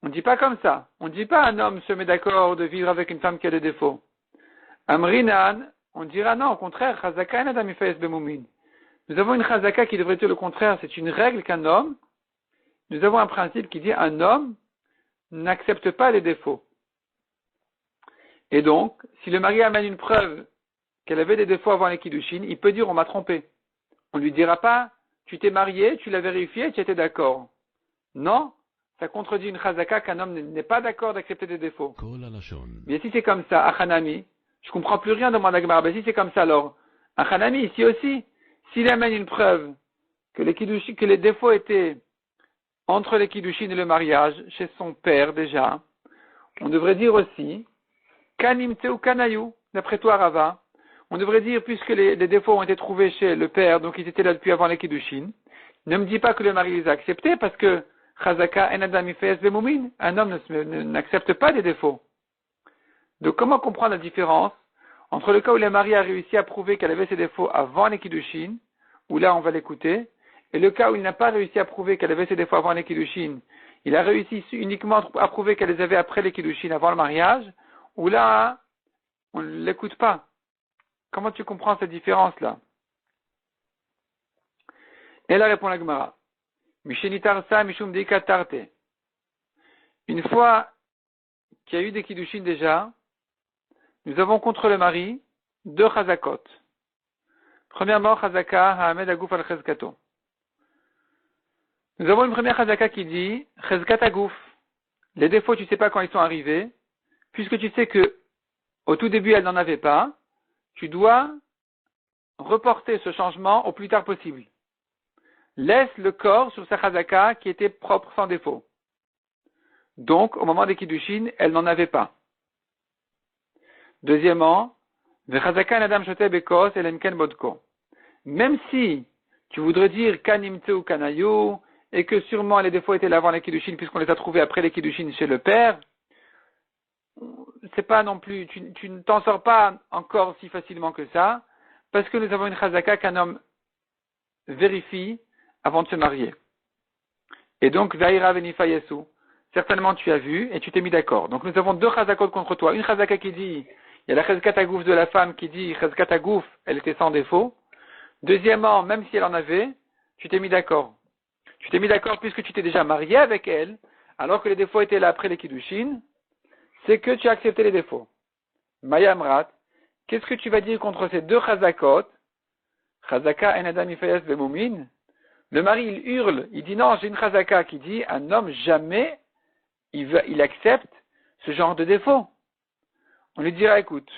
on ne dit pas comme ça, on ne dit pas un homme se met d'accord de vivre avec une femme qui a des défauts. Amrinan, on dira non, au contraire, Chazaka en Adam Ifayes Bemumin. Nous avons une Chazaka qui devrait dire le contraire, c'est une règle qu'un homme, nous avons un principe qui dit un homme n'accepte pas les défauts. Et donc, si le mari amène une preuve qu'elle avait des défauts avant les kiddushin, il peut dire on m'a trompé. On lui dira pas, tu t'es marié, tu l'as vérifié, tu étais d'accord. Non, ça contredit une chazaka qu'un homme n'est pas d'accord d'accepter des défauts. Mais si c'est comme ça, Achanami, je comprends plus rien de mon Agmar. Ben si c'est comme ça alors, Achanami, ici aussi, s'il amène une preuve que les défauts étaient entre les kiddushin et le mariage, chez son père déjà, on devrait dire aussi, Kanimte ou Kanayou, d'après toi Rava, on devrait dire, puisque les défauts ont été trouvés chez le père, donc ils étaient là depuis avant les kiddushin, ne me dis pas que le mari les a acceptés, parce que Chazaka en Adam ifes bemumin, un homme n'accepte pas des défauts. Donc comment comprendre la différence entre le cas où le mari a réussi à prouver qu'elle avait ses défauts avant les kiddushin, où là on va l'écouter, et le cas où il n'a pas réussi à prouver qu'elle avait ses défauts avant les kiddushin, il a réussi uniquement à prouver qu'elle les avait après les kiddushin, avant le mariage, où là on ne l'écoute pas. Comment tu comprends cette différence-là? Et là répond la Gemara. Mishenitarsa mishum deika tarte. Une fois qu'il y a eu des kiddushin déjà, nous avons contre le mari deux chazakot. Premièrement, chazaka ha'amed aguf al chezkato. Nous avons une première chazaka qui dit chezkat aguf. Les défauts, tu sais pas quand ils sont arrivés, puisque tu sais que au tout début elle n'en avait pas, tu dois reporter ce changement au plus tard possible. Laisse le corps sur sa chazaka qui était propre sans défaut. Donc, au moment des kiddushin, elle n'en avait pas. Deuxièmement, même si tu voudrais dire kanimte ou kanayou, et que sûrement les défauts étaient là avant les kiddushin puisqu'on les a trouvés après les kiddushin chez le père, c'est pas non plus, tu ne t'en sors pas encore si facilement que ça, parce que nous avons une chazaka qu'un homme vérifie avant de se marier. Et donc, Zaira venifayesu, certainement tu as vu et tu t'es mis d'accord. Donc nous avons deux chazakot contre toi. Une chazaka qui dit, il y a la chazkat agouf de la femme qui dit, chazkat agouf, elle était sans défaut. Deuxièmement, même si elle en avait, tu t'es mis d'accord. Tu t'es mis d'accord puisque tu t'es déjà marié avec elle, alors que les défauts étaient là après les kiddushin, c'est que tu as accepté les défauts. Mayamrat, qu'est-ce que tu vas dire contre ces deux chazakot? Chazaka en adam ifayas bemumin. Le mari, il hurle, il dit non, j'ai une chazaka qui dit, un homme jamais, il accepte ce genre de défaut. On lui dira, écoute,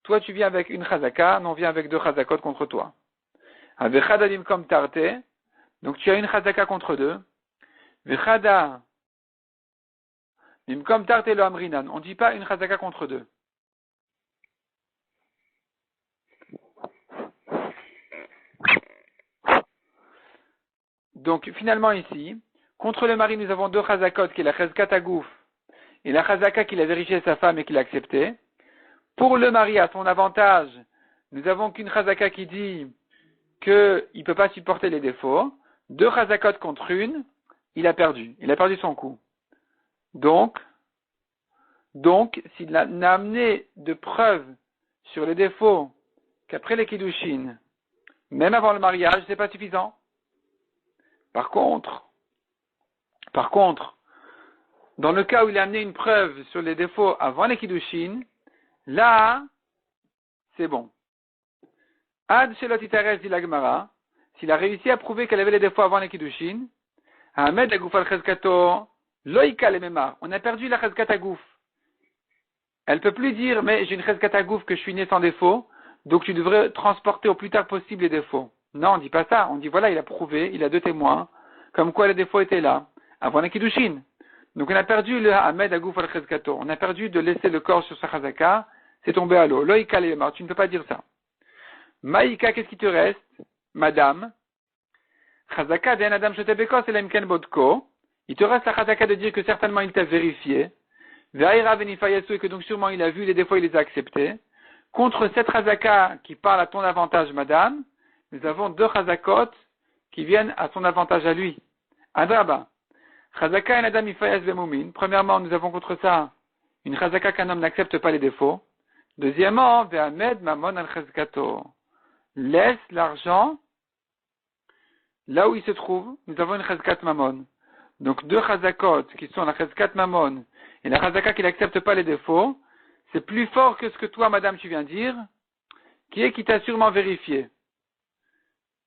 toi tu viens avec une chazaka, nous on vient avec deux chazakot contre toi. Vechada limkom tarte, donc tu as une chazaka contre deux. Vechada limkom tarte lo amrinan, on ne dit pas une chazaka contre deux. Donc finalement ici, contre le mari nous avons deux chazakot qui est la chazkat agouf et la chazaka qu'il a vérifié sa femme et qu'il a accepté. Pour le mari, à son avantage, nous avons qu'une chazaka qui dit qu'il ne peut pas supporter les défauts. Deux chazakot contre une, il a perdu son coup. Donc, s'il n'a amené de preuves sur les défauts qu'après les kiddushin, même avant le mariage, c'est pas suffisant. Par contre, dans le cas où il a amené une preuve sur les défauts avant les kiddushin, là, c'est bon. Ad shelot itares dit la Gemara, s'il a réussi à prouver qu'elle avait les défauts avant les kiddushin, Ahmed agouf al chezkato, loïka le memar, on a perdu la chezkat agouf. Elle peut plus dire, mais j'ai une chezkat agouf que je suis né sans défaut, donc tu devrais transporter au plus tard possible les défauts. Non, on dit pas ça. On dit voilà, il a prouvé, il a deux témoins, comme quoi les défauts étaient là, avant les kiddushin. Donc on a perdu le Ahmed agouf al chezkato. On a perdu de laisser le corps sur sa chazaka, c'est tombé à l'eau. Loïka le memar, tu ne peux pas dire ça. Maïka, qu'est-ce qui te reste, madame? Chazaka d'un adam shotebeko, c'est l'emken bodko. Il te reste la chazaka de dire que certainement il t'a vérifié. Ve'aira venifayasu, et que donc sûrement il a vu les défauts, il les a acceptés. Contre cette chazaka qui parle à ton avantage, madame, nous avons deux chazakot qui viennent à son avantage à lui. Adraba. Chazaka en adam ifayas bemumin. Premièrement, nous avons contre ça une chazaka qu'un homme n'accepte pas les défauts. Deuxièmement, ve'amed mamon al chazkato. Laisse l'argent là où il se trouve. Nous avons une chazkat mamon. Donc deux chazakot qui sont la chazkat mamon et la chazaka qui n'accepte pas les défauts. C'est plus fort que ce que toi, madame, tu viens dire. qui est qui t'a sûrement vérifié.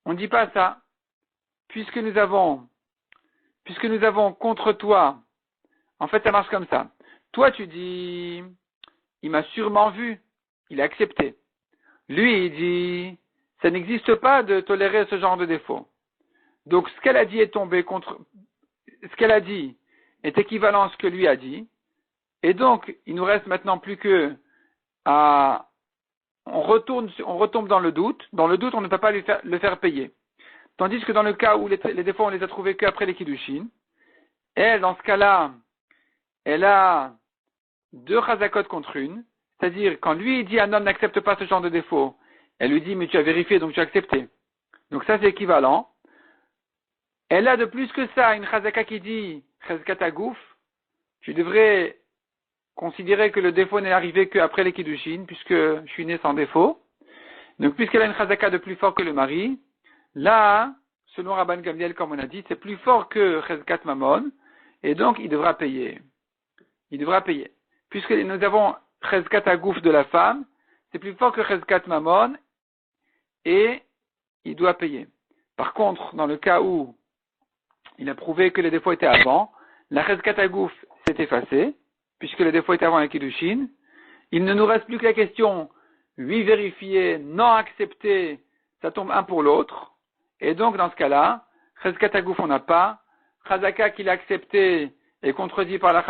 On ne dit pas ça. Puisque nous avons contre toi, en fait ça marche comme ça. Toi tu dis, il m'a sûrement vu, il a accepté. Lui il dit, ça n'existe pas de tolérer ce genre de défaut. Donc ce qu'elle a dit est tombé contre, ce qu'elle a dit est équivalent à ce que lui a dit, et donc il nous reste maintenant plus que à, on retombe dans le doute. Dans le doute on ne peut pas le faire payer. Tandis que dans le cas où les défauts, on les a trouvés qu'après les Kiddushin, elle, dans ce cas-là, elle a 2 chazakot contre une, c'est-à-dire, quand lui dit un homme n'accepte pas ce genre de défaut, elle lui dit, mais tu as vérifié, donc tu as accepté. Donc ça, c'est équivalent. Elle a de plus que ça une chazaka qui dit, chazkat agouf, tu devrais considérer que le défaut n'est arrivé qu'après les Kiddushin, puisque je suis né sans défaut. Donc, puisqu'elle a une chazaka de plus fort que le mari, là, selon Rabban Gamliel, comme on a dit, c'est plus fort que Chezkat Mamon, et donc il devra payer. Il devra payer. Puisque nous avons Chezkat Agouf de la femme, c'est plus fort que Chezkat Mamon, et il doit payer. Par contre, dans le cas où il a prouvé que les défauts étaient avant, la Chezkat Agouf s'est effacée, puisque les défauts étaient avant la Kiddushin. Il ne nous reste plus que la question, oui vérifié, non accepté, ça tombe un pour l'autre. Et donc, dans ce cas-là, Chezkat Agouf, on n'a pas. Chazaka qu'il a accepté est contredit par la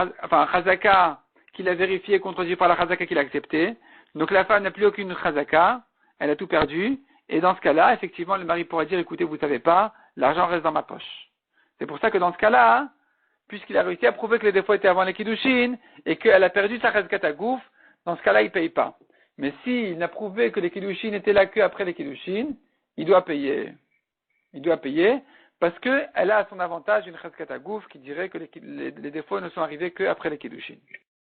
Chazaka qu'il a vérifié est contredit par la Chazaka qu'il a accepté. Donc, la femme n'a plus aucune Chazaka. Elle a tout perdu. Et dans ce cas-là, effectivement, le mari pourra dire, écoutez, vous savez pas, l'argent reste dans ma poche. C'est pour ça que dans ce cas-là, puisqu'il a réussi à prouver que les défauts étaient avant les Kiddushin et qu'elle a perdu sa Chezkat Agouf, dans ce cas-là, il ne paye pas. Mais s'il n'a prouvé que les Kiddushin étaient là qu'après les Kiddushin, il doit payer. Il doit payer parce qu'elle a à son avantage une chazkat agouf qui dirait que les défauts ne sont arrivés qu'après les Kiddushin.